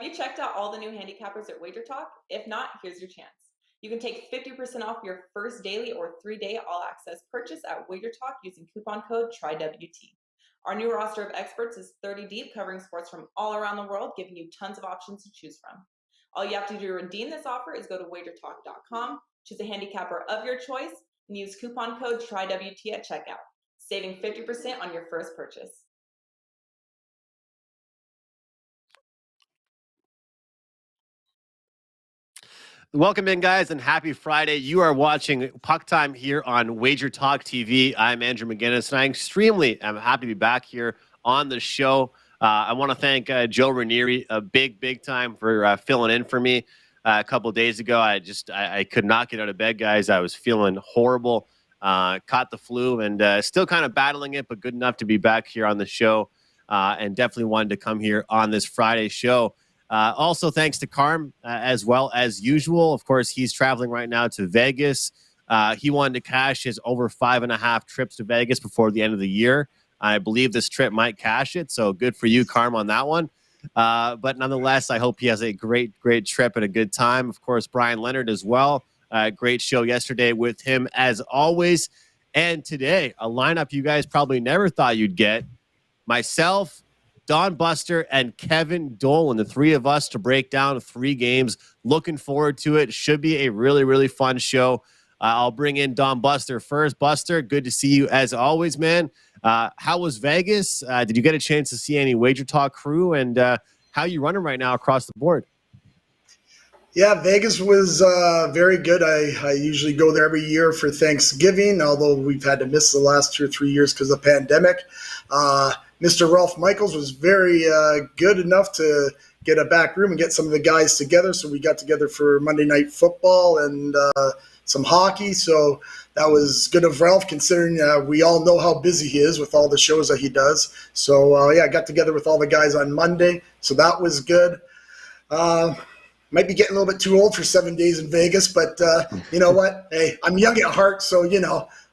Have you checked out all the new handicappers at Wager Talk? If not, here's your chance. You can take 50% off your first daily or 3-day all-access purchase at Wager Talk using coupon code TRYWT. Our new roster of experts is 30 deep, covering sports from all around the world, giving you tons of options to choose from. All you have to do to redeem this offer is go to wagertalk.com, choose a handicapper of your choice, and use coupon code TRYWT at checkout, saving 50% on your first purchase. Welcome in, guys, and happy Friday. You are watching Puck Time here on Wager Talk TV. I'm Andrew McInnis, and I extremely am happy to be back here on the show. I want to thank Joe Ranieri a big time for filling in for me a couple of days ago. I could not get out of bed, guys. I was feeling horrible, caught the flu, and still kind of battling it, but good enough to be back here on the show, and definitely wanted to come here on this Friday show. Also, thanks to Carm, as well as usual. Of course, he's traveling right now to Vegas. He wanted to cash his over 5.5 trips to Vegas before the end of the year. I believe this trip might cash it, so good for you, Carm, on that one. But nonetheless, I hope he has a great trip and a good time. Of course, Brian Leonard as well. Great show yesterday with him, as always. And today, a lineup you guys probably never thought you'd get. Myself, Don, Buster, and Kevin Dolan, the three of us to break down 3 games. Looking forward to it. Should be a really fun show. I'll bring in Don Buster first. Buster, good to see you as always, man. How was Vegas? Did you get a chance to see any Wager Talk crew? And how are you running right now across the board? Yeah, Vegas was very good. I usually go there every year for Thanksgiving, although we've had to miss the last 2 or 3 years because of the pandemic. Mr. Ralph Michaels was very good enough to get a back room and get some of the guys together. So we got together for Monday Night Football and some hockey. So that was good of Ralph, considering we all know how busy he is with all the shows that he does. So, I got together with all the guys on Monday. So that was good. Might be getting a little bit too old for 7 days in Vegas, but you know what? Hey, I'm young at heart, so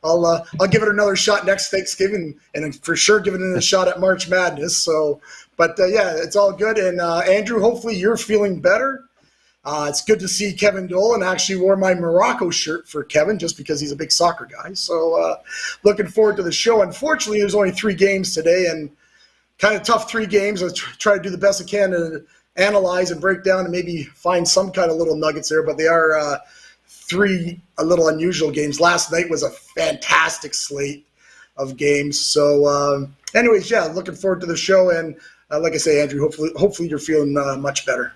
I'll give it another shot next Thanksgiving, and for sure give it a shot at March Madness. So, but yeah, it's all good. And Andrew, hopefully you're feeling better. It's good to see Kevin Dolan. Actually wore my Morocco shirt for Kevin just because he's a big soccer guy. So looking forward to the show. Unfortunately, there's only 3 games today, and kind of tough 3 games. I'll try to do the best I can to analyze and break down and maybe find some kind of little nuggets there, but they are 3 a little unusual games. Last night was a fantastic slate of games. So anyways, yeah, looking forward to the show. And like I say, Andrew, hopefully you're feeling much better.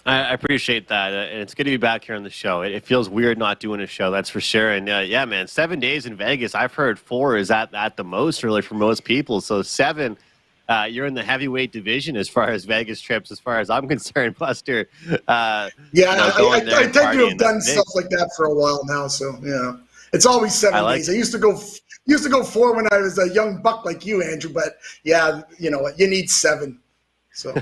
I appreciate that. And it's good to be back here on the show. It feels weird not doing a show, that's for sure. And yeah, man, 7 days in Vegas, I've heard 4 is at the most, really, for most people. So 7, you're in the heavyweight division as far as Vegas trips, as far as I'm concerned, Buster. I tend to have done stuff like that for a while now. So, it's always 7 days. I used to go 4 when I was a young buck like you, Andrew. But, yeah, you need 7. So.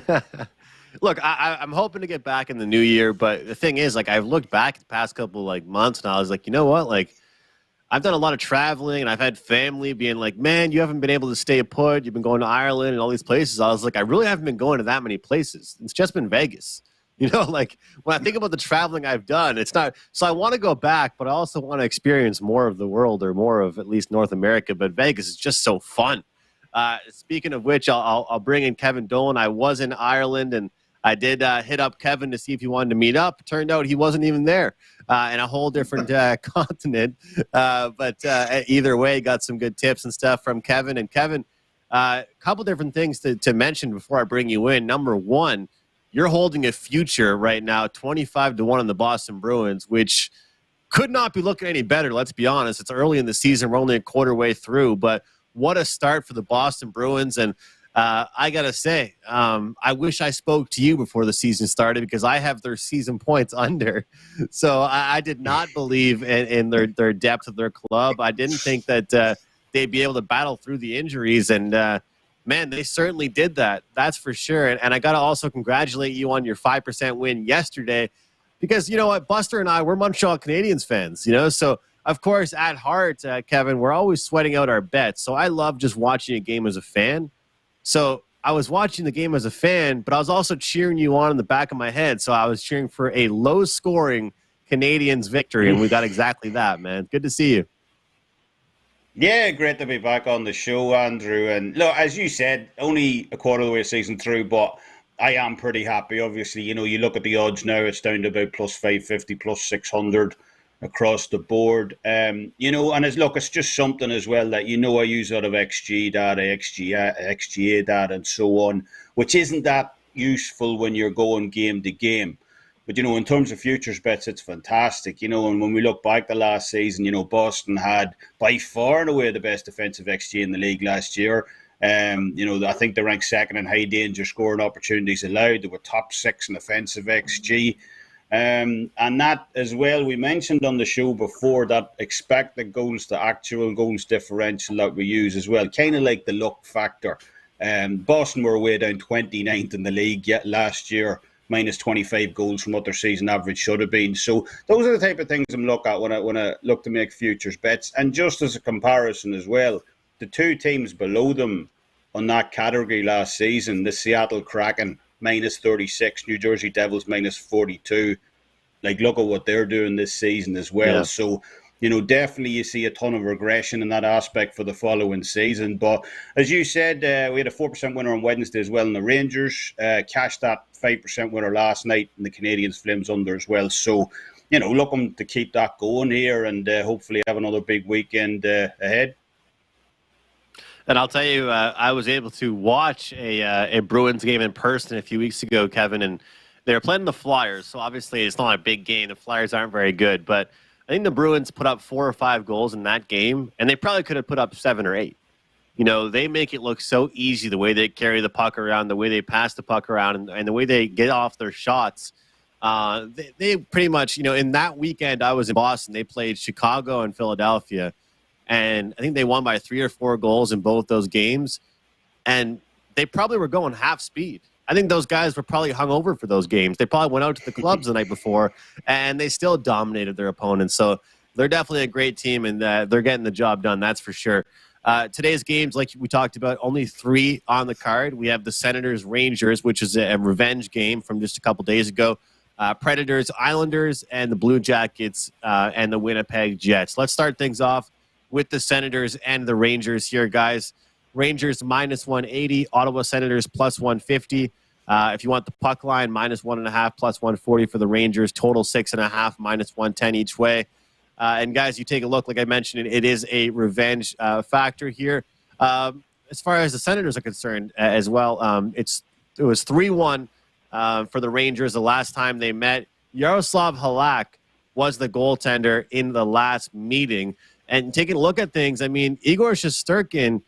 Look, I'm hoping to get back in the new year. But the thing is, I've looked back at the past couple, months, and I was like, you know what? I've done a lot of traveling, and I've had family being like, man, you haven't been able to stay put. You've been going to Ireland and all these places. I was like, I really haven't been going to that many places. It's just been Vegas. When I think about the traveling I've done, it's not. So I want to go back, but I also want to experience more of the world, or more of at least North America. But Vegas is just so fun. Speaking of which, I'll bring in Kevin Dolan. I was in Ireland, and I did hit up Kevin to see if he wanted to meet up. Turned out he wasn't even there, in a whole different continent. But either way, got some good tips and stuff from Kevin. And Kevin, a couple different things to mention before I bring you in. Number one, you're holding a future right now, 25-1 on the Boston Bruins, which could not be looking any better. Let's be honest. It's early in the season. We're only a quarter way through, but what a start for the Boston Bruins. And I got to say, I wish I spoke to you before the season started, because I have their season points under. So I did not believe in their depth of their club. I didn't think that they'd be able to battle through the injuries. And, man, they certainly did that. That's for sure. And I got to also congratulate you on your 5% win yesterday, because, you know what, Buster and I, we're Montreal Canadiens fans, So, of course, at heart, Kevin, we're always sweating out our bets. So I love just watching a game as a fan. So I was watching the game as a fan, but I was also cheering you on in the back of my head. So I was cheering for a low-scoring Canadiens victory, and we got exactly that, man. Good to see you. Yeah, great to be back on the show, Andrew. And look, as you said, only a quarter of the way season through, but I am pretty happy. Obviously, you look at the odds now, it's down to about plus 550, plus 600 across the board. And it's just something as well that, I use a lot of XG data, XGA data, and so on, which isn't that useful when you're going game to game. But, in terms of futures bets, it's fantastic, and when we look back the last season, Boston had by far and away the best defensive XG in the league last year. I think they ranked second in high danger scoring opportunities allowed. They were top 6 in offensive XG. And that as well, we mentioned on the show before that expected goals to actual goals differential that we use as well, kind of like the luck factor. Boston were way down 29th in the league yet last year, minus 25 goals from what their season average should have been. So those are the type of things I'm looking at when I look to make futures bets. And just as a comparison as well, the two teams below them on that category last season, the Seattle Kraken, minus 36, New Jersey Devils, minus 42. Like, look at what they're doing this season as well. Yeah. So, definitely you see a ton of regression in that aspect for the following season. But as you said, we had a 4% winner on Wednesday as well in the Rangers. Cashed that 5% winner last night in the Canadiens Flames under as well. So, looking to keep that going here and hopefully have another big weekend ahead. And I'll tell you, I was able to watch a Bruins game in person a few weeks ago, Kevin, and they were playing the Flyers. So obviously it's not a big game. The Flyers aren't very good, but I think the Bruins put up 4 or 5 goals in that game, and they probably could have put up 7 or 8. They make it look so easy, the way they carry the puck around, the way they pass the puck around, and the way they get off their shots. They pretty much, in that weekend I was in Boston, they played Chicago and Philadelphia. And I think they won by 3 or 4 goals in both those games. And they probably were going half speed. I think those guys were probably hungover for those games. They probably went out to the clubs the night before, and they still dominated their opponents. So they're definitely a great team, and they're getting the job done, that's for sure. Today's games, like we talked about, only 3 on the card. We have the Senators-Rangers, which is a revenge game from just a couple days ago. Predators-Islanders, and the Blue Jackets and the Winnipeg Jets. Let's start things off with the Senators and the Rangers here, guys. Rangers minus 180, Ottawa Senators plus 150. If you want the puck line, minus 1.5, plus 140 for the Rangers. Total 6.5, minus 110 each way. And guys, you take a look, like I mentioned, it is a revenge factor here. As far as the Senators are concerned as well, it was 3-1 for the Rangers the last time they met. Yaroslav Halak was the goaltender in the last meeting. And taking a look at things, I mean, Igor Shesterkin,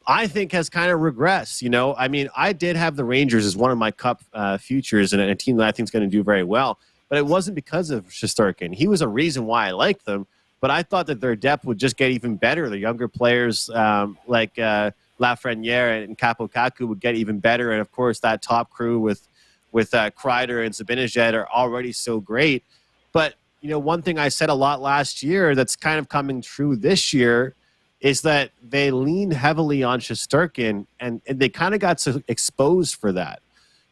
I think, has kind of regressed. I mean, I did have the Rangers as one of my cup futures and a team that I think is going to do very well. But it wasn't because of Shesterkin. He was a reason why I liked them. But I thought that their depth would just get even better. The younger players like Lafreniere and Capo Kaku would get even better. And, of course, that top crew with Kreider and Zibanejad are already so great. But one thing I said a lot last year that's kind of coming true this year is that they leaned heavily on Shesterkin, and they kind of got so exposed for that.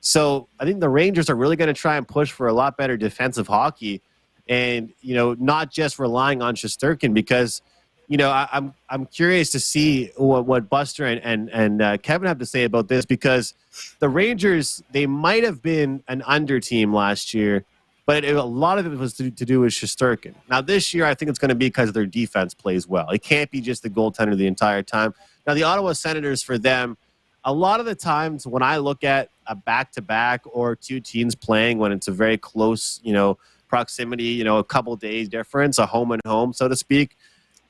So I think the Rangers are really going to try and push for a lot better defensive hockey and, not just relying on Shesterkin because, I'm curious to see what Buster and Kevin have to say about this because the Rangers, they might have been an under team last year, but a lot of it was to do with Shesterkin. Now, this year, I think it's going to be because their defense plays well. It can't be just the goaltender the entire time. Now, the Ottawa Senators, for them, a lot of the times when I look at a back-to-back or 2 teams playing when it's a very close, proximity, a couple days difference, a home and home, so to speak,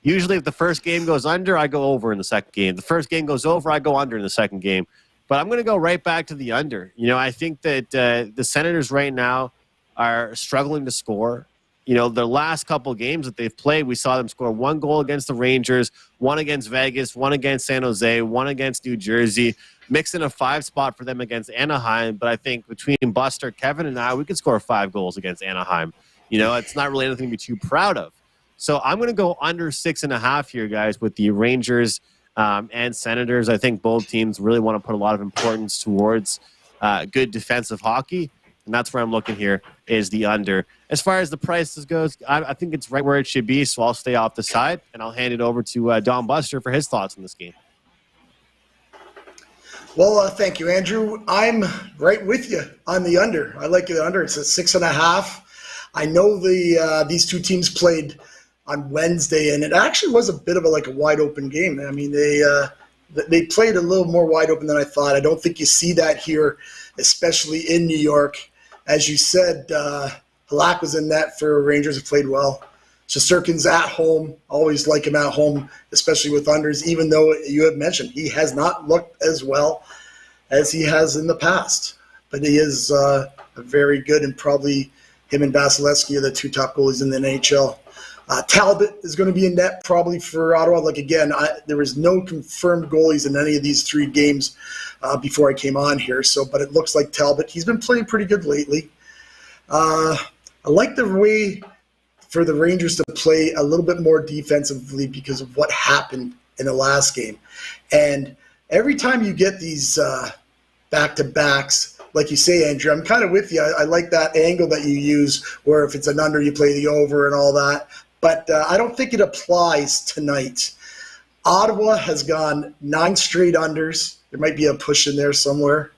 usually if the first game goes under, I go over in the second game. The first game goes over, I go under in the second game. But I'm going to go right back to the under. I think that the Senators right now are struggling to score. The last couple games that they've played, we saw them score 1 goal against the Rangers, 1 against Vegas, 1 against San Jose, 1 against New Jersey, mixing a 5 spot for them against Anaheim. But I think between Buster, Kevin, and I, we could score 5 goals against Anaheim. It's not really anything to be too proud of. So I'm going to go under 6.5 here, guys, with the Rangers and Senators. I think both teams really want to put a lot of importance towards good defensive hockey, and that's where I'm looking here is the under. As far as the prices goes, I think it's right where it should be, so I'll stay off the side, and I'll hand it over to Don Buster for his thoughts on this game. Well, thank you, Andrew. I'm right with you on the under. I like the under. It's at 6.5. I know these two teams played on Wednesday, and it actually was a bit of a wide open game. I mean, they played a little more wide open than I thought. I don't think you see that here, especially in New York. As you said, Halak was in net for Rangers, who played well. Shesterkin's at home. Always like him at home, especially with unders, even though you have mentioned he has not looked as well as he has in the past. But he is very good, and probably him and Vasilevsky are the two top goalies in the NHL. Talbot is going to be in net probably for Ottawa. Again, there was no confirmed goalies in any of these three games before I came on here. But it looks like Talbot. He's been playing pretty good lately. I like the way for the Rangers to play a little bit more defensively because of what happened in the last game. And every time you get these back-to-backs, like you say, Andrew, I'm kind of with you. I like that angle that you use where if it's an under, you play the over and all that. But I don't think it applies tonight. Ottawa has gone 9 straight unders. There might be a push in there somewhere.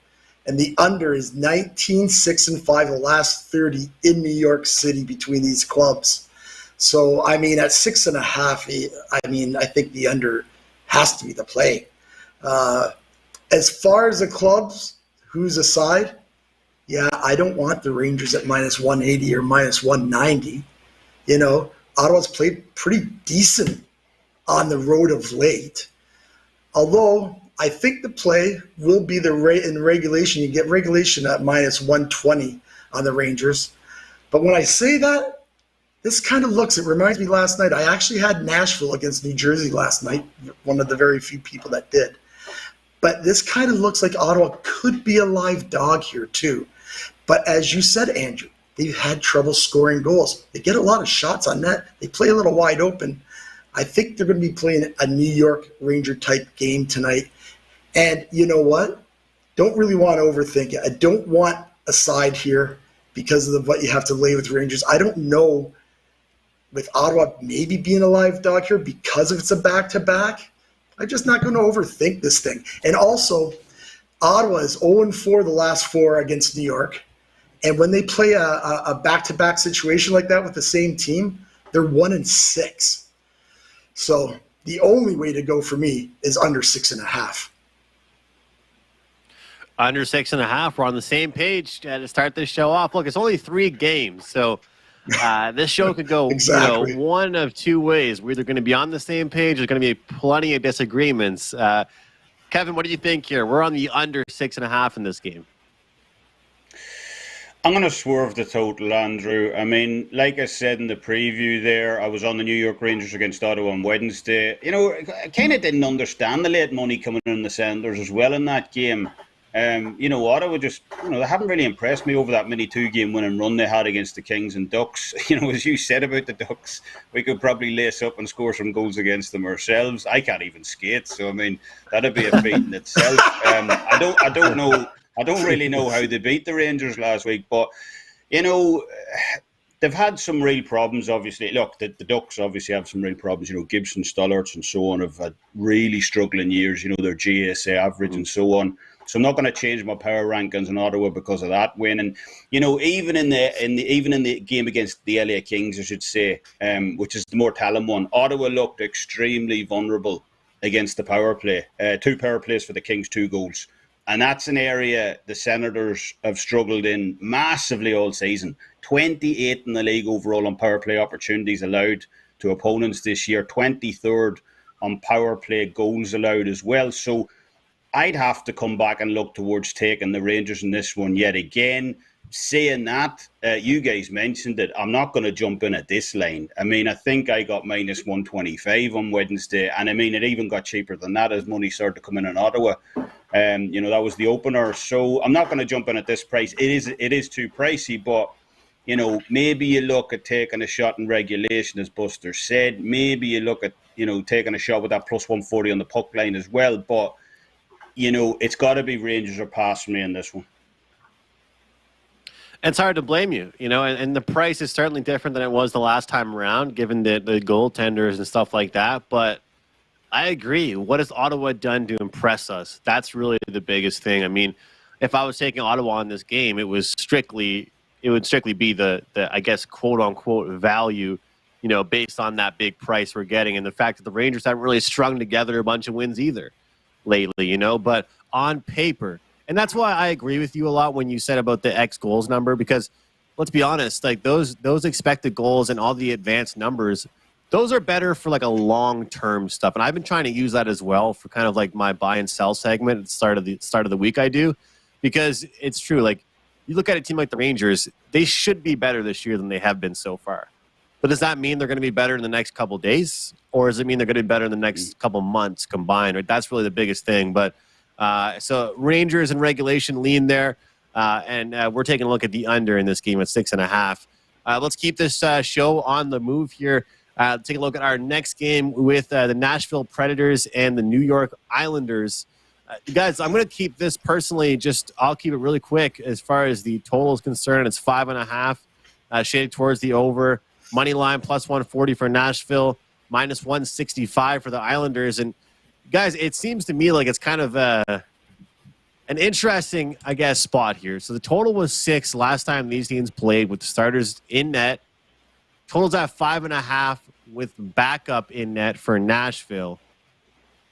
And the under is 19-6-5, the last 30 in New York City between these clubs. So, I mean, at 6.5, I think the under has to be the play. As far as the clubs, who's aside? Yeah, I don't want the Rangers at -180 or -190. Ottawa's played pretty decent on the road of late. Although I think the play will be in regulation. You get regulation at -120 on the Rangers. But when I say that, this kind of it reminds me last night. I actually had Nashville against New Jersey last night, one of the very few people that did. But this kind of looks like Ottawa could be a live dog here too. But as you said, Andrew, they've had trouble scoring goals. They get a lot of shots on net. They play a little wide open. I think they're going to be playing a New York Ranger type game tonight. And you know what? Don't really want to overthink it. I don't want a side here because of what you have to lay with Rangers. I don't know with Ottawa maybe being a live dog here because if it's a back-to-back. I'm just not going to overthink this thing. And also, Ottawa is 0-4 the last 4 against New York. And when they play a back-to-back situation like that with the same team, they're 1-6. So the only way to go for me is under 6.5. Under 6.5. We're on the same page to start this show off. Look, it's only 3 games, so this show could go exactly. One of 2 ways. We're either going to be on the same page. There's going to be plenty of disagreements. Kevin, what do you think here? We're on the under 6.5 in this game. I'm going to swerve the total, Andrew. I mean, like I said in the preview there, I was on the New York Rangers against Ottawa on Wednesday. I kind of didn't understand the late money coming in the Senators as well in that game. Ottawa just, they haven't really impressed me over that mini 2-game winning run they had against the Kings and Ducks. As you said about the Ducks, we could probably lace up and score some goals against them ourselves. I can't even skate, so I mean, that'd be a feat in itself. I don't know. I don't really know how they beat the Rangers last week, but, they've had some real problems, obviously. Look, the Ducks obviously have some real problems. Gibson, Stollarts and so on have had really struggling years, their GSA average and so on. So I'm not going to change my power rankings in Ottawa because of that win. And, even in the game against the LA Kings, I should say, which is the more telling one, Ottawa looked extremely vulnerable against the power play. 2 power plays for the Kings, 2 goals. And that's an area the Senators have struggled in massively all season. 28 in the league overall on power play opportunities allowed to opponents this year. 23rd on power play goals allowed as well. So I'd have to come back and look towards taking the Rangers in this one yet again. Saying that, you guys mentioned it. I'm not going to jump in at this line. I mean, I think I got -125 on Wednesday. And I mean, it even got cheaper than that as money started to come in Ottawa. That was the opener. So I'm not going to jump in at this price. It is too pricey, but, maybe you look at taking a shot in regulation, as Buster said. Maybe you look at, taking a shot with that plus 140 on the puck line as well. But, it's got to be Rangers or pass for me in this one. It's hard to blame you, and the price is certainly different than it was the last time around, given the goaltenders and stuff like that. But I agree. What has Ottawa done to impress us? That's really the biggest thing. I mean, if I was taking Ottawa in this game, it would strictly be the I guess, quote unquote value, based on that big price we're getting, and the fact that the Rangers haven't really strung together a bunch of wins either lately, but on paper. And that's why I agree with you a lot when you said about the X goals number, because let's be honest, like those expected goals and all the advanced numbers, those are better for like a long-term stuff. And I've been trying to use that as well for kind of like my buy and sell segment at the start of the week I do, because it's true. Like you look at a team like the Rangers, they should be better this year than they have been so far. But does that mean they're going to be better in the next couple of days? Or does it mean they're going to be better in the next couple months combined? Right? That's really the biggest thing. But so Rangers in regulation lean there. And we're taking a look at the under in this game at 6.5. Let's keep this show on the move here. Take a look at our next game with the Nashville Predators and the New York Islanders. Guys, I'm going to keep this personally. I'll keep it really quick as far as the total is concerned. It's 5.5, shaded towards the over. Money line plus 140 for Nashville, minus 165 for the Islanders. And guys, it seems to me like it's kind of an interesting, I guess, spot here. So the total was 6 last time these teams played with the starters in net. Total's at 5.5 with backup in net for Nashville.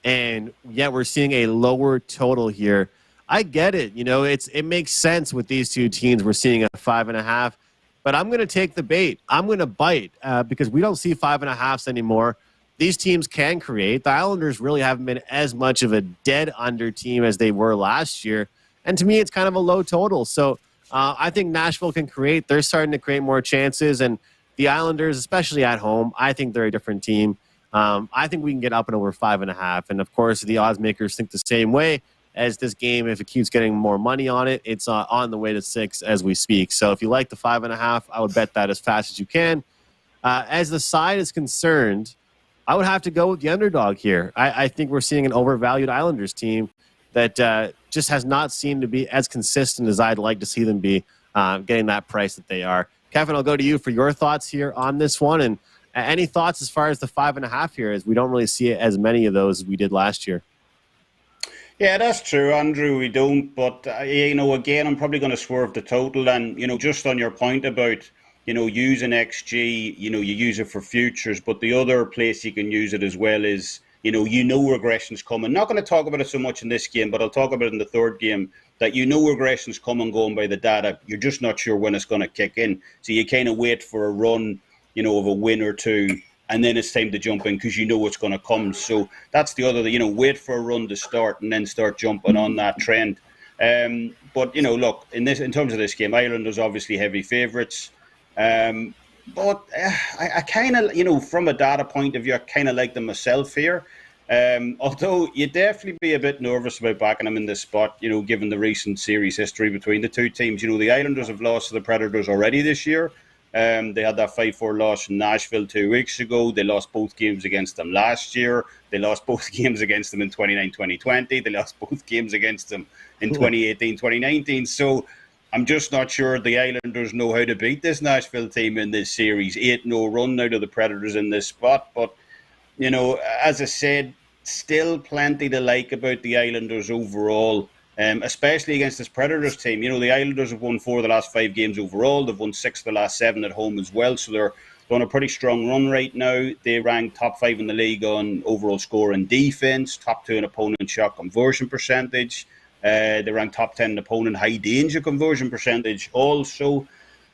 And yet we're seeing a lower total here. I get it. It makes sense with these two teams. We're seeing a 5.5. But I'm going to take the bait. I'm going to bite because we don't see 5.5s anymore. These teams can create. The Islanders really haven't been as much of a dead under team as they were last year. And to me, it's kind of a low total. So I think Nashville can create. They're starting to create more chances. And the Islanders, especially at home, I think they're a different team. I think we can get up and over 5.5. And, of course, the odds makers think the same way as this game. If it keeps getting more money on it, it's on the way to 6 as we speak. So if you like the 5.5, I would bet that as fast as you can. As the side is concerned, I would have to go with the underdog here. I think we're seeing an overvalued Islanders team that just has not seemed to be as consistent as I'd like to see them be, getting that price that they are. Kevin, I'll go to you for your thoughts here on this one. And any thoughts as far as the 5.5 here, as we don't really see as many of those as we did last year? Yeah, that's true, Andrew. We don't. But, again, I'm probably going to swerve the total. And, just on your point about, using XG, you use it for futures. But the other place you can use it as well is, regression's coming. Not going to talk about it so much in this game, but I'll talk about it in the third game, that regression's coming going by the data. You're just not sure when it's going to kick in. So you kind of wait for a run, of a win or two, and then it's time to jump in because it's going to come. So that's the other, wait for a run to start and then start jumping on that trend. But, look, in terms of this game, Islanders obviously heavy favourites. But I kind of, from a data point of view, I kind of like them myself here. Although you'd definitely be a bit nervous about backing them in this spot, given the recent series history between the two teams. The Islanders have lost to the Predators already this year. They had that 5-4 loss in Nashville 2 weeks ago. They lost both games against them last year. They lost both games against them in 2019-2020. They lost both games against them in 2018-2019. So I'm just not sure the Islanders know how to beat this Nashville team in this series. 8-0 run out of the Predators in this spot. But, as I said, still plenty to like about the Islanders overall. Especially against this Predators team. The Islanders have won 4 of the last 5 games overall. They've won 6 of the last 7 at home as well. So they're on a pretty strong run right now. They rank top 5 in the league on overall score and defense, top 2 in opponent shot conversion percentage. They rank top 10 in opponent high danger conversion percentage also.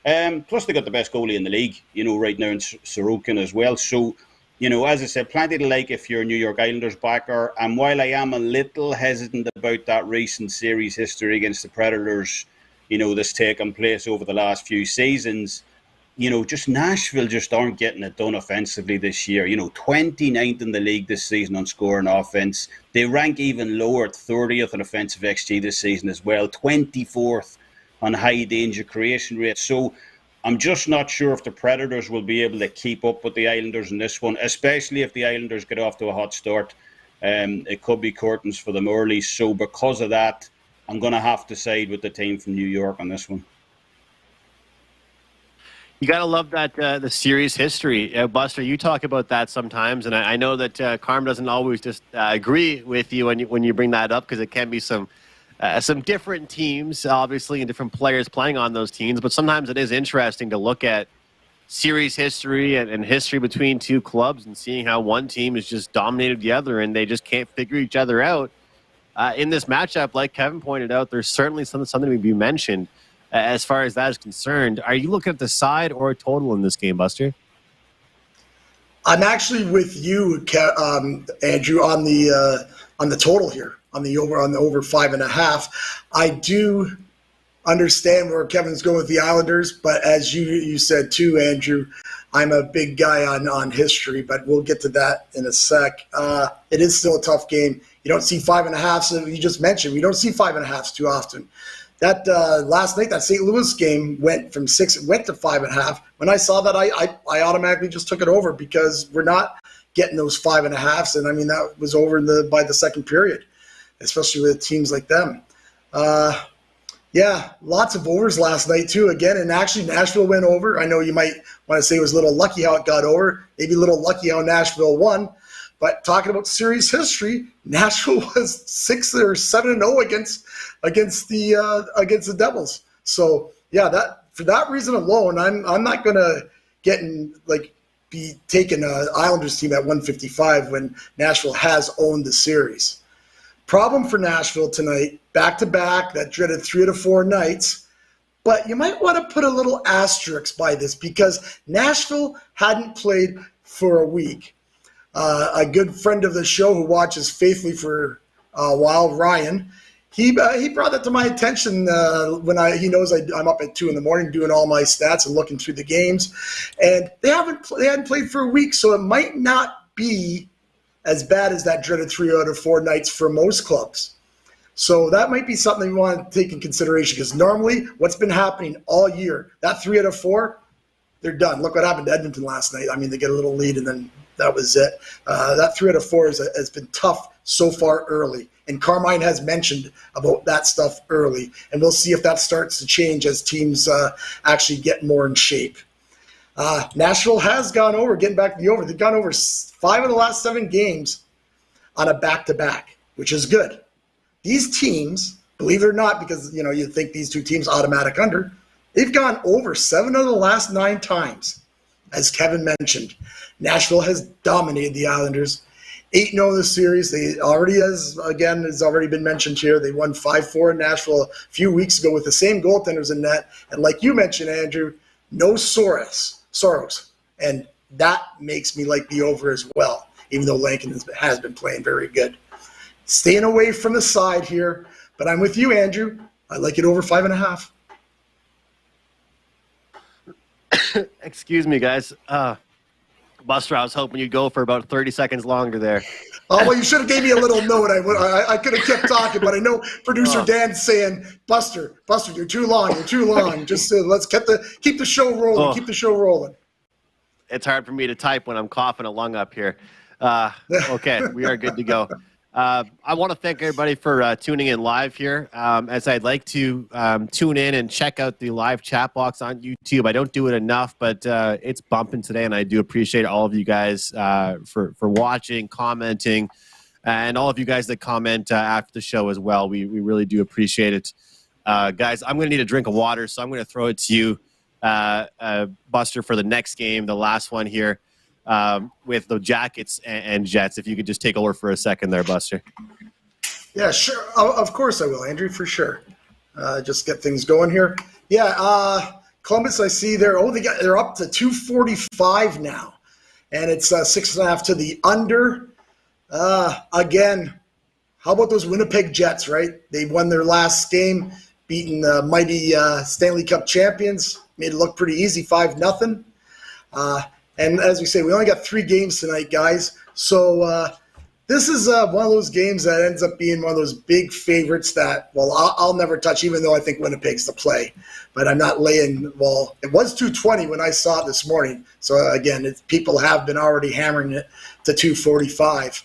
Plus they got the best goalie in the league, right now in Sorokin as well. So, as I said, plenty to like if you're a New York Islanders backer. And while I am a little hesitant about that recent series history against the Predators, that's taken place over the last few seasons, just Nashville just aren't getting it done offensively this year. 29th in the league this season on scoring offense. They rank even lower at 30th in offensive XG this season as well, 24th on high danger creation rate. So, I'm just not sure if the Predators will be able to keep up with the Islanders in this one, especially if the Islanders get off to a hot start. It could be curtains for them early. So because of that, I'm going to have to side with the team from New York on this one. You got to love that the series history. Buster, you talk about that sometimes, and I know that Carm doesn't always just agree with you when you bring that up, because it can be some different teams, obviously, and different players playing on those teams. But sometimes it is interesting to look at series history and history between two clubs and seeing how one team has just dominated the other and they just can't figure each other out. In this matchup, like Kevin pointed out, there's certainly something to be mentioned as far as that is concerned. Are you looking at the side or a total in this game, Buster? I'm actually with you, Andrew, on the total here, on the over 5.5. I do understand where Kevin's going with the Islanders, but as you said too, Andrew, I'm a big guy on history, but we'll get to that in a sec. It is still a tough game. You don't see 5.5s, so you just mentioned, we don't see 5.5s too often. That last night, that St. Louis game went from 6, it went to 5.5. When I saw that, I automatically just took it over, because we're not getting those 5.5s, and I mean that was over by the second period, especially with teams like them. Yeah, lots of overs last night too. Again, and actually Nashville went over. I know you might want to say it was a little lucky how it got over, maybe a little lucky how Nashville won. But talking about series history, Nashville was 6 or 7-0 against the Devils. So yeah, that for that reason alone, I'm not gonna be taking an Islanders team at 155 when Nashville has owned the series. Problem for Nashville tonight, back-to-back, that dreaded 3 out of 4 nights. But you might want to put a little asterisk by this, because Nashville hadn't played for a week. A good friend of the show who watches faithfully for a while, Ryan, he brought that to my attention when he knows I'm up at 2 a.m. doing all my stats and looking through the games. And they hadn't played for a week, so it might not be as bad as that dreaded 3 out of 4 nights for most clubs. So that might be something you want to take in consideration, because normally what's been happening all year, that 3 out of 4, they're done. Look what happened to Edmonton last night. I mean, they get a little lead and then that was it. That 3 out of 4 has been tough so far early. And Carmine has mentioned about that stuff early. And we'll see if that starts to change as teams actually get more in shape. Nashville has gone over, getting back to the over. They've gone over 5 of the last 7 games on a back-to-back, which is good. These teams, believe it or not, because you'd think these two teams automatic under, they've gone over 7 of the last 9 times. As Kevin mentioned, Nashville has dominated the Islanders. 8-0 this series. They already, has already been mentioned here, they won 5-4 in Nashville a few weeks ago with the same goaltenders in net. And like you mentioned, Andrew, no Soros. And that makes me like the over as well, even though Lankin has been playing very good. Staying away from the side here, but I'm with you, Andrew. I like it over 5.5. Excuse me, guys. Buster, I was hoping you'd go for about 30 seconds longer there. Oh, well, you should have gave me a little note. I could have kept talking, but I know producer Dan's saying, Buster, you're too long. Just let's keep the show rolling. Keep the show rolling. It's hard for me to type when I'm coughing a lung up here. Okay, we are good to go. I want to thank everybody for tuning in live here. As I'd like to tune in and check out the live chat box on YouTube. I don't do it enough, but it's bumping today, and I do appreciate all of you guys for watching, commenting, and all of you guys that comment after the show as well. We really do appreciate it. Guys, I'm going to need a drink of water, so I'm going to throw it to you, Buster, for the next game, the last one here. With the Jackets and Jets, if you could just take over for a second there, Buster. Yeah, sure. Of course I will, Andrew, for sure. Just get things going here. Yeah, Columbus, I see they're up to 245 now, and it's 6.5 to the under. Again, how about those Winnipeg Jets? Right, they won their last game, beating the mighty Stanley Cup champions. Made it look pretty easy, 5-0. And as we say, we only got 3 games tonight, guys. So This is one of those games that ends up being one of those big favorites that, well, I'll never touch, even though I think Winnipeg's the play. But I'm not laying, well, it was 220 when I saw it this morning. So, again, people have been already hammering it to 245.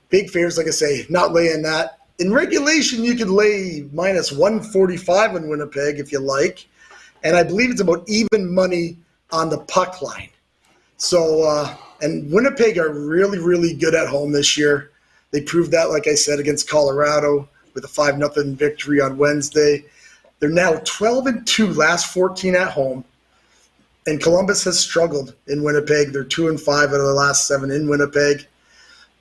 Big favorites, like I say, not laying that. In regulation, you could lay minus 145 in Winnipeg if you like. And I believe it's about even money on the puck line. So, and Winnipeg are really, really good at home this year. They proved that, like I said, against Colorado with a 5-0 victory on Wednesday. They're now 12-2, last 14 at home. And Columbus has struggled in Winnipeg. They're 2-5 out of the last 7 in Winnipeg.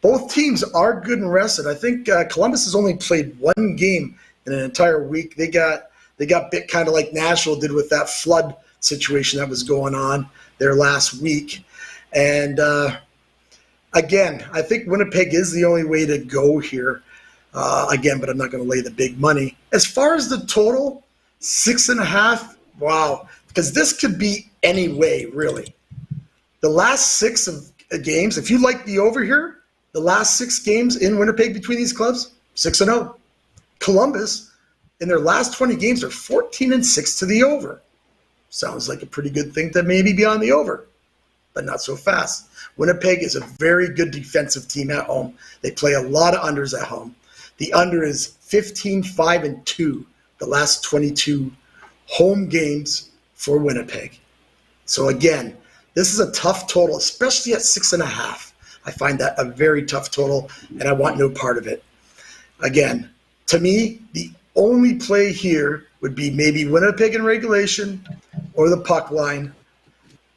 Both teams are good and rested. I think Columbus has only played one game in an entire week. They got bit kind of like Nashville did with that flood situation that was going on there last week. And again, I think Winnipeg is the only way to go here. Again, but I'm not going to lay the big money. As far as the total, 6.5, wow. Because this could be any way, really. The last 6 of games, if you like the over here, the last 6 games in Winnipeg between these clubs, 6-0. Columbus, in their last 20 games, are 14-6 to the over. Sounds like a pretty good thing to maybe be on the over, but not so fast. Winnipeg is a very good defensive team at home. They play a lot of unders at home. The under is 15-5-2, the last 22 home games for Winnipeg. So again, this is a tough total, especially at 6.5. I find that a very tough total, and I want no part of it. Again, to me, the only play here would be maybe Winnipeg in regulation or the puck line.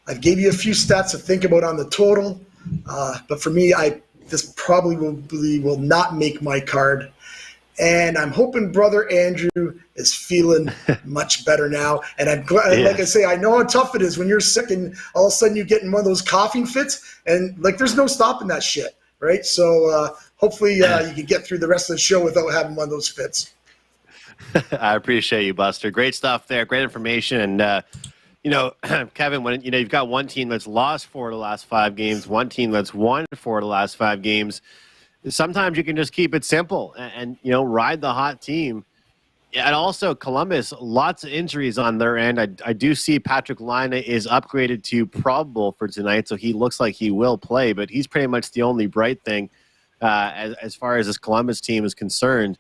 I've gave you a few stats to think about on the total, but for me, this probably will not make my card. And I'm hoping brother Andrew is feeling much better now. And I'm glad, like I say, I know how tough it is when you're sick and all of a sudden you get in one of those coughing fits, and like there's no stopping that shit, right? So hopefully you can get through the rest of the show without having one of those fits. I appreciate you, Buster. Great stuff there. Great information. And, Kevin, when you've got one team that's lost 4 of the last 5 games, one team that's won 4 of the last 5 games, sometimes you can just keep it simple and ride the hot team. And also Columbus, lots of injuries on their end. I do see Patrick Laine is upgraded to probable for tonight, so he looks like he will play, but he's pretty much the only bright thing as far as this Columbus team is concerned.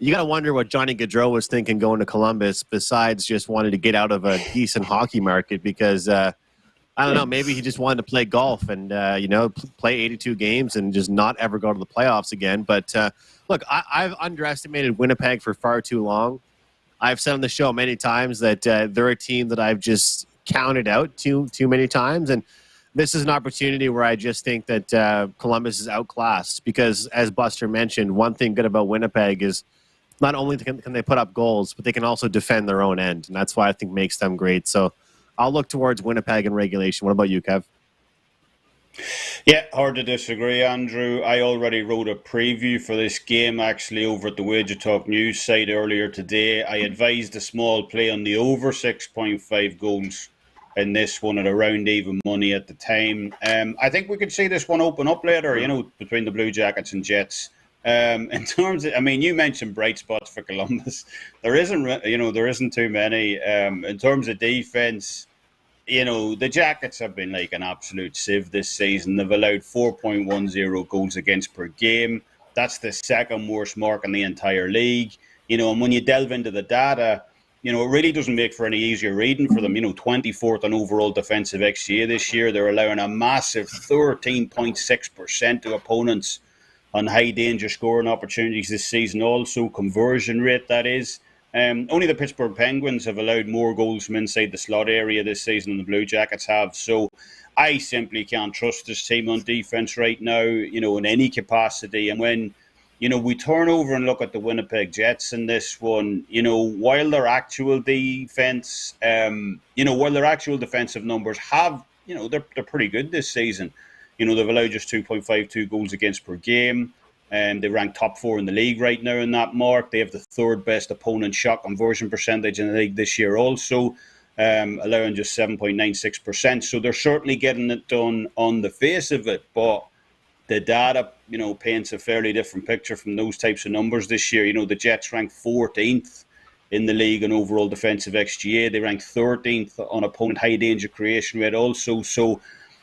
You got to wonder what Johnny Gaudreau was thinking going to Columbus besides just wanting to get out of a decent hockey market because I don't know, maybe he just wanted to play golf and, play 82 games and just not ever go to the playoffs again. But, look, I've underestimated Winnipeg for far too long. I've said on the show many times that they're a team that I've just counted out too many times. And this is an opportunity where I just think that Columbus is outclassed because, as Buster mentioned, one thing good about Winnipeg is not only can they put up goals, but they can also defend their own end. And that's why I think makes them great. So I'll look towards Winnipeg in regulation. What about you, Kev? Yeah, hard to disagree, Andrew. I already wrote a preview for this game actually over at the Wager Talk News site earlier today. I advised a small play on the over 6.5 goals in this one at around even money at the time. I think we could see this one open up later, between the Blue Jackets and Jets. In terms of, you mentioned bright spots for Columbus. There isn't too many. In terms of defense, the Jackets have been like an absolute sieve this season. They've allowed 4.10 goals against per game. That's the second worst mark in the entire league. And when you delve into the data, it really doesn't make for any easier reading for them. 24th on overall defensive XGA this year. They're allowing a massive 13.6% to opponents on high danger scoring opportunities this season. Also, conversion rate, that is. Only the Pittsburgh Penguins have allowed more goals from inside the slot area this season than the Blue Jackets have. So I simply can't trust this team on defense right now, in any capacity. And when, we turn over and look at the Winnipeg Jets in this one, while their actual defense, while their actual defensive numbers have, they're pretty good this season. They've allowed just 2.52 goals against per game. They rank top 4 in the league right now in that mark. They have the 3rd best opponent shot conversion percentage in the league this year also, allowing just 7.96%. So they're certainly getting it done on the face of it. But, the data, paints a fairly different picture from those types of numbers this year. The Jets ranked 14th in the league in overall defensive XGA. They ranked 13th on opponent high danger creation rate also. So,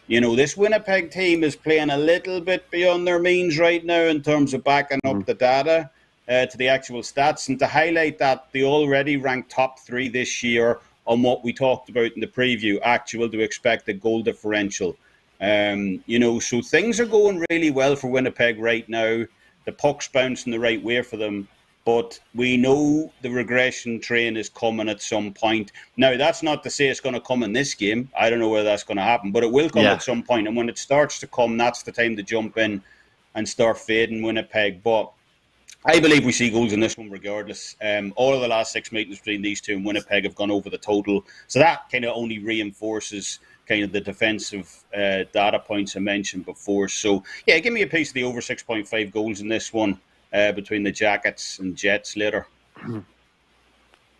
this Winnipeg team is playing a little bit beyond their means right now in terms of backing up the data to the actual stats. And to highlight that, they already ranked top 3 this year on what we talked about in the preview, actual to expected goal differential. So things are going really well for Winnipeg right now. The puck's bouncing the right way for them, but we know the regression train is coming at some point. Now, that's not to say it's going to come in this game. I don't know whether that's going to happen, but it will come at some point. And when it starts to come, that's the time to jump in and start fading Winnipeg. But I believe we see goals in this one regardless. All of the last 6 meetings between these two and Winnipeg have gone over the total. So that kind of only reinforces kind of the defensive data points I mentioned before. So, yeah, give me a piece of the over 6.5 goals in this one between the Jackets and Jets later.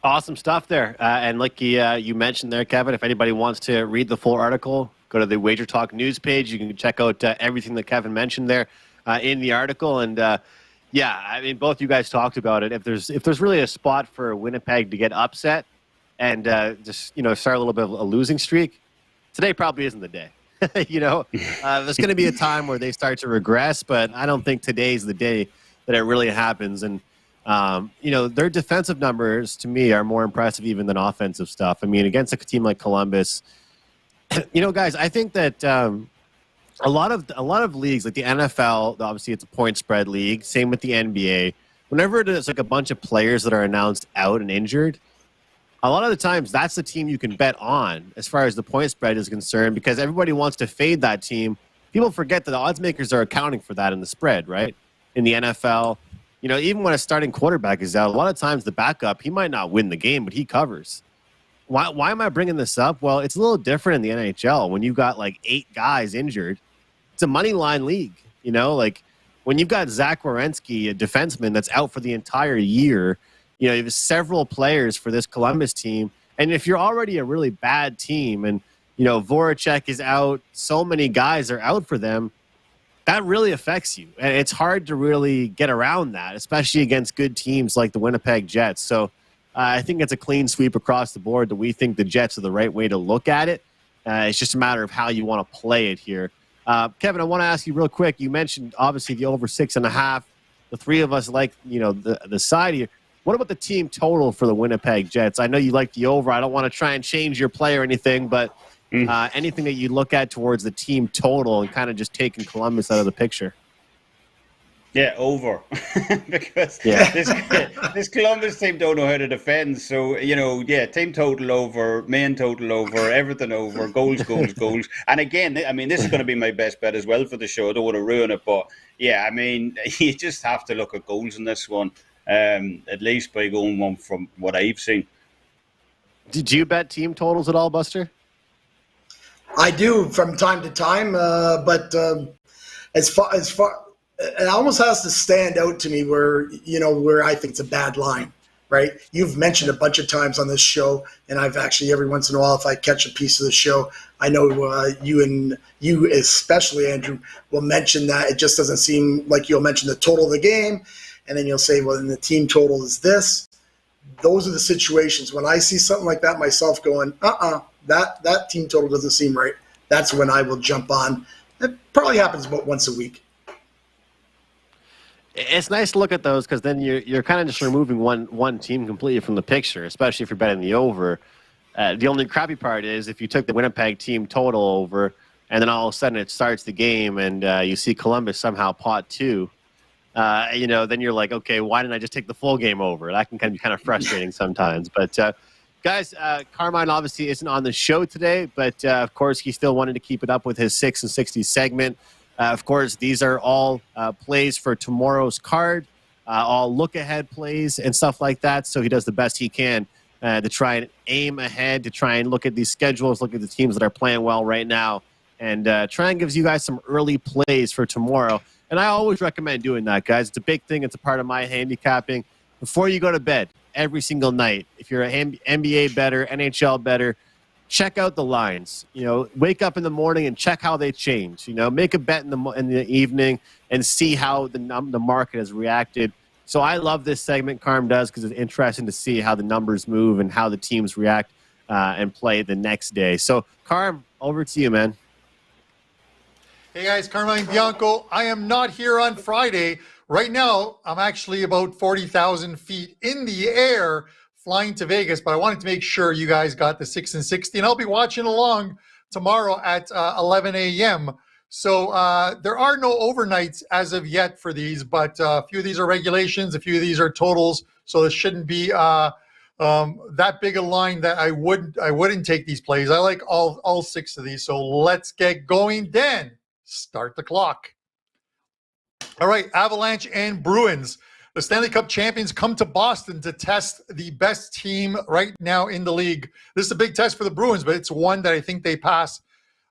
Awesome stuff there. And like you mentioned there, Kevin, if anybody wants to read the full article, go to the Wager Talk news page. You can check out everything that Kevin mentioned there in the article. And, both you guys talked about it. If there's really a spot for Winnipeg to get upset and start a little bit of a losing streak, today probably isn't the day. There's going to be a time where they start to regress, but I don't think today's the day that it really happens. And, their defensive numbers, to me, are more impressive even than offensive stuff. I mean, against a team like Columbus, guys, I think that a lot of leagues, like the NFL, obviously it's a point spread league, same with the NBA. Whenever there's like a bunch of players that are announced out and injured, a lot of the times that's the team you can bet on as far as the point spread is concerned, because everybody wants to fade that team. People forget that the odds makers are accounting for that in the spread, right? In the NFL, even when a starting quarterback is out, a lot of times the backup, he might not win the game, but he covers. Why am I bringing this up? Well, it's a little different in the NHL. When you've got like 8 guys injured, it's a money line league. Like when you've got Zach Werenski, a defenseman that's out for the entire year, you have several players for this Columbus team. And if you're already a really bad team and, Voracek is out, so many guys are out for them, that really affects you. And it's hard to really get around that, especially against good teams like the Winnipeg Jets. So I think it's a clean sweep across the board that we think the Jets are the right way to look at it. It's just a matter of how you want to play it here. Kevin, I want to ask you real quick. You mentioned, obviously, the over 6.5. The three of us like, the side here. What about the team total for the Winnipeg Jets? I know you like the over. I don't want to try and change your play or anything, but anything that you look at towards the team total and kind of just taking Columbus out of the picture? Yeah, over. Because this Columbus team don't know how to defend. So, team total over, main total over, everything over, goals. And again, this is going to be my best bet as well for the show. I don't want to ruin it. But, you just have to look at goals in this one, at least by going one from what I've seen. Did you bet team totals at all, Buster? I do from time to time, but as far it almost has to stand out to me where I think it's a bad line, right? You've mentioned a bunch of times on this show, and I've actually every once in a while, if I catch a piece of the show, I know you especially, Andrew, will mention that it just doesn't seem like you'll mention the total of the game, and then you'll say, well, then the team total is this. Those are the situations when I see something like that myself going, that team total doesn't seem right. That's when I will jump on. It probably happens about once a week. It's nice to look at those because then you're kind of just removing one team completely from the picture, especially if you're betting the over. The only crappy part is if you took the Winnipeg team total over and then all of a sudden it starts the game and you see Columbus somehow pot 2, then you're like, okay, why didn't I just take the full game over? That can be kind of frustrating sometimes. But, guys, Carmine obviously isn't on the show today, but, of course, he still wanted to keep it up with his 6 and 60 segment. Of course, these are all plays for tomorrow's card, all look-ahead plays and stuff like that. So he does the best he can to try and aim ahead, to try and look at these schedules, look at the teams that are playing well right now, and try and gives you guys some early plays for tomorrow. And I always recommend doing that, guys. It's a big thing. It's a part of my handicapping. Before you go to bed every single night, if you're an NBA bettor, NHL bettor, check out the lines. Wake up in the morning and check how they change. Make a bet in the evening and see how the market has reacted. So I love this segment, Carm does, because it's interesting to see how the numbers move and how the teams react and play the next day. So, Carm, over to you, man. Hey, guys, Carmine Bianco. I am not here on Friday. Right now, I'm actually about 40,000 feet in the air flying to Vegas, but I wanted to make sure you guys got the 6 and 60, and I'll be watching along tomorrow at 11 a.m. So there are no overnights as of yet for these, but a few of these are regulations, a few of these are totals, so there shouldn't be that big a line that I wouldn't take these plays. I like all 6 of these, so let's get going then. Start the clock. All right, Avalanche and Bruins. The Stanley Cup champions come to Boston to test the best team right now in the league. This is a big test for the Bruins, but it's one that I think they pass.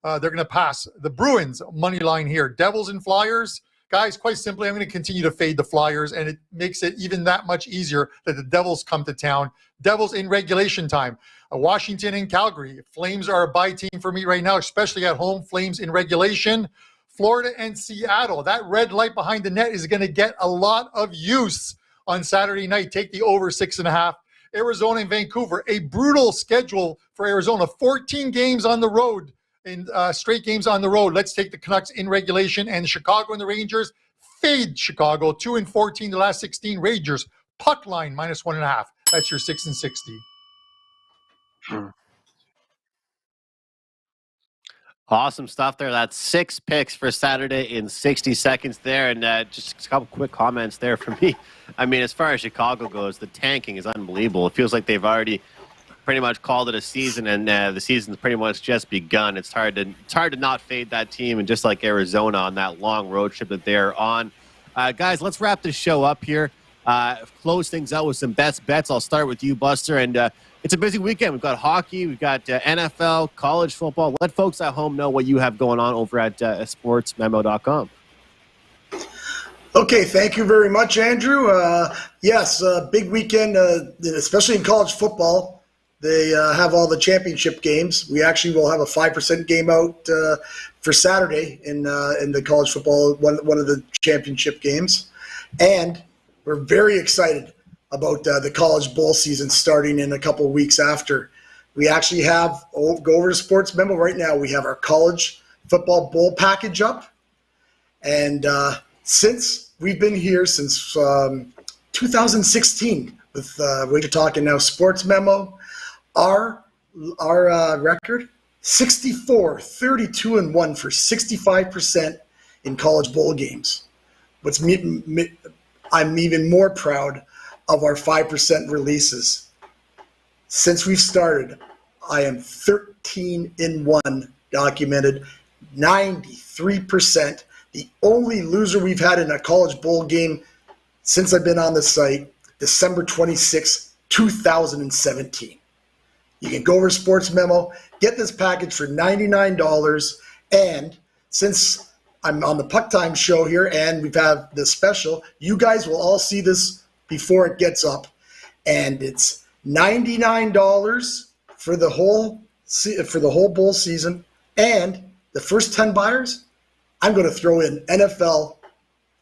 They're going to pass. The Bruins money line here. Devils and Flyers. Guys, quite simply, I'm going to continue to fade the Flyers, and it makes it even that much easier that the Devils come to town. Devils in regulation time. Washington and Calgary. Flames are a buy team for me right now, especially at home. Flames in regulation. Florida and Seattle. That red light behind the net is going to get a lot of use on Saturday night. Take the over 6.5. Arizona and Vancouver. A brutal schedule for Arizona. 14 games on the road. In straight games on the road. Let's take the Canucks in regulation, and Chicago and the Rangers. Fade Chicago 2-14 the last 16. Rangers puck line -1.5. That's your 6 and 60. Awesome stuff there. That's 6 picks for Saturday in 60 seconds there, and just a couple quick comments there for me. I mean, as far as Chicago goes, the tanking is unbelievable. It feels like they've already pretty much called it a season, and the season's pretty much just begun. It's hard to not fade that team, and just like Arizona on that long road trip that they're on. Guys, let's wrap this show up here. Close things out with some best bets. I'll start with you, Buster, and it's a busy weekend. We've got hockey, we've got NFL, college football. Let folks at home know what you have going on over at sportsmemo.com. Okay, thank you very much, Andrew. Yes, big weekend, especially in college football. They have all the championship games. We actually will have a 5% game out for Saturday in the college football, one of the championship games. And we're very excited about the college bowl season starting in a couple of weeks after. We actually have, go over to Sports Memo right now, we have our college football bowl package up. And since we've been here since 2016 with Wager Talk and now Sports Memo, our record, 64, 32-1 for 65% in college bowl games. I'm even more proud of our 5% releases. Since we've started, I am 13-1 documented, 93%. The only loser we've had in a college bowl game since I've been on the site, December 26, 2017. You can go over to Sports Memo, get this package for $99. And since I'm on the Puck Time show here and we've had the special, you guys will all see this before it gets up. And it's $99 for the whole bowl season. And the first 10 buyers, I'm going to throw in NFL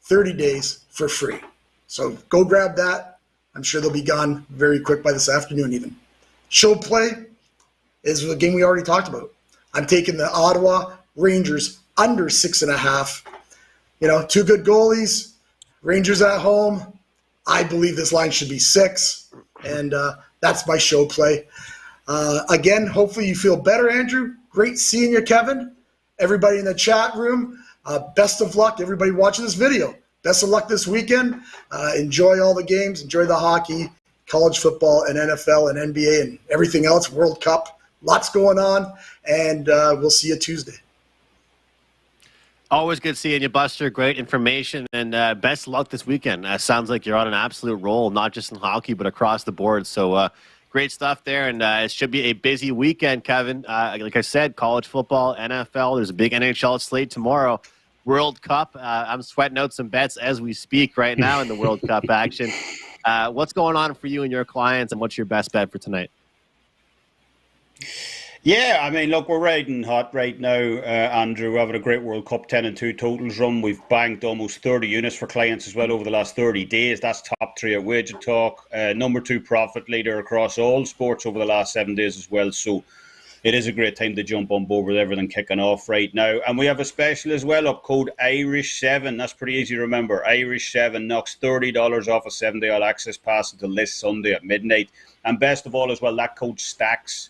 30 days for free. So go grab that. I'm sure they'll be gone very quick by this afternoon even. Show play is the game we already talked about. I'm taking the Ottawa Rangers under 6.5. Two good goalies, Rangers at home. I believe this line should be 6, and that's my show play. Again, hopefully you feel better, Andrew. Great seeing you, Kevin. Everybody in the chat room, best of luck. Everybody watching this video, best of luck this weekend. Enjoy all the games. Enjoy the hockey, college football, and NFL and NBA and everything else, World Cup. Lots going on, and we'll see you Tuesday. Always good seeing you, Buster. Great information, and best of luck this weekend. Sounds like you're on an absolute roll, not just in hockey, but across the board. So great stuff there, and it should be a busy weekend, Kevin. Like I said, college football, NFL. There's a big NHL slate tomorrow. World Cup. I'm sweating out some bets as we speak right now in the World Cup action. What's going on for you and your clients, and what's your best bet for tonight? Yeah, I mean, look, we're riding hot right now, Andrew. We're having a great World Cup 10-2 totals run. We've banked almost 30 units for clients as well over the last 30 days. That's top three at Wager Talk. Number two profit leader across all sports over the last 7 days as well. So it is a great time to jump on board with everything kicking off right now. And we have a special as well up code Irish7. That's pretty easy to remember. Irish7 knocks $30 off a 7-day all access pass until this Sunday at midnight. And best of all as well, that code stacks.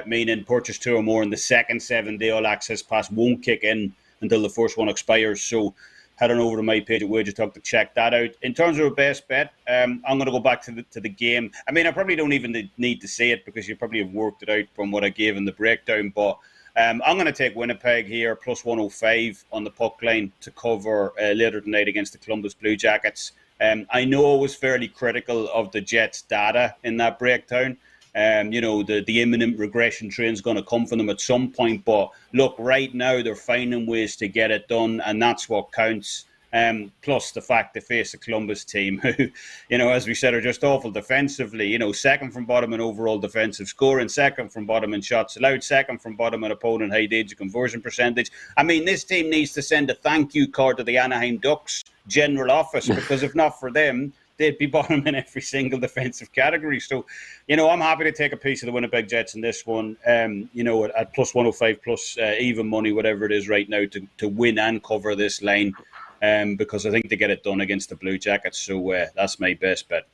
Meaning purchase two or more in the second 7-day all access pass won't kick in until the first one expires. So head on over to my page at Wager Talk to check that out. In terms of a best bet, I'm going to go back to the game. I mean, I probably don't even need to say it because you probably have worked it out from what I gave in the breakdown. But I'm going to take Winnipeg here, plus 105 on the puck line to cover later tonight against the Columbus Blue Jackets. I know I was fairly critical of the Jets' data in that breakdown. The imminent regression train is going to come from them at some point. But look, right now they're finding ways to get it done, and that's what counts. Plus the fact they face a Columbus team who, as we said, are just awful defensively. Second from bottom in overall defensive scoring, second from bottom in shots allowed, second from bottom in opponent high danger conversion percentage. I mean, this team needs to send a thank you card to the Anaheim Ducks general office because if not for them, they'd be bottom in every single defensive category. So, I'm happy to take a piece of the Winnipeg Jets in this one, at plus 105, plus even money, whatever it is right now, to win and cover this line, because I think they get it done against the Blue Jackets. So that's my best bet.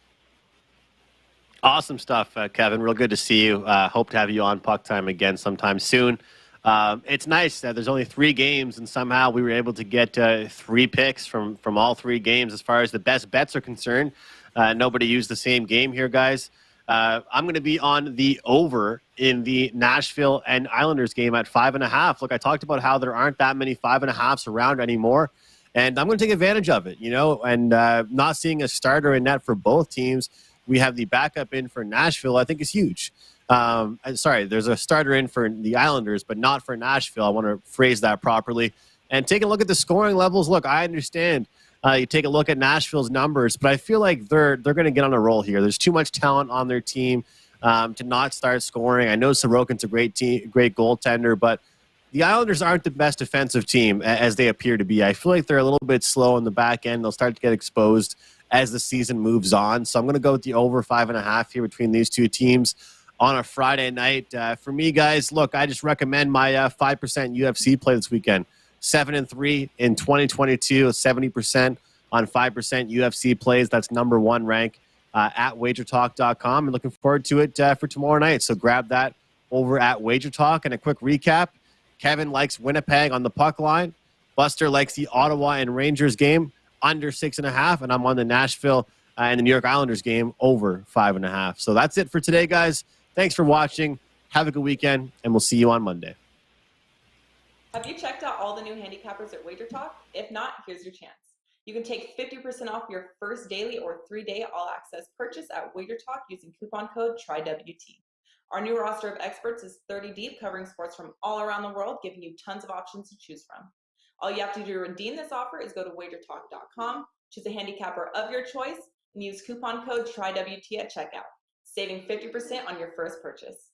Awesome stuff, Kevin. Real good to see you. Hope to have you on Puck Time again sometime soon. It's nice that there's only 3 games, and somehow we were able to get 3 picks from all 3 games as far as the best bets are concerned. Nobody used the same game here, guys. I'm going to be on the over in the Nashville and Islanders game at 5.5. Look, I talked about how there aren't that many 5.5s around anymore, and I'm going to take advantage of it, and not seeing a starter in net for both teams. We have the backup in for Nashville, I think is huge. There's a starter in for the Islanders, but not for Nashville. I want to phrase that properly. And take a look at the scoring levels. Look, I understand you take a look at Nashville's numbers, but I feel like they're going to get on a roll here. There's too much talent on their team to not start scoring. I know Sorokin's a great goaltender, but the Islanders aren't the best defensive team as they appear to be. I feel like they're a little bit slow in the back end. They'll start to get exposed as the season moves on. So I'm going to go with the over 5.5 here between these two teams on a Friday night. For me, guys, look, I just recommend my 5% UFC play this weekend. 7-3 in 2022, 70% on 5% UFC plays. That's number 1 rank at wagertalk.com. And looking forward to it for tomorrow night. So grab that over at WagerTalk. And a quick recap. Kevin likes Winnipeg on the puck line. Buster likes the Ottawa and Rangers game under 6.5. And I'm on the Nashville and the New York Islanders game over 5.5. So that's it for today, guys. Thanks for watching. Have a good weekend, and we'll see you on Monday. Have you checked out all the new handicappers at Wager Talk? If not, here's your chance. You can take 50% off your first daily or 3-day all-access purchase at Wager Talk using coupon code TRYWT. Our new roster of experts is 30 deep, covering sports from all around the world, giving you tons of options to choose from. All you have to do to redeem this offer is go to wagertalk.com, choose a handicapper of your choice, and use coupon code TRYWT at checkout, saving 50% on your first purchase.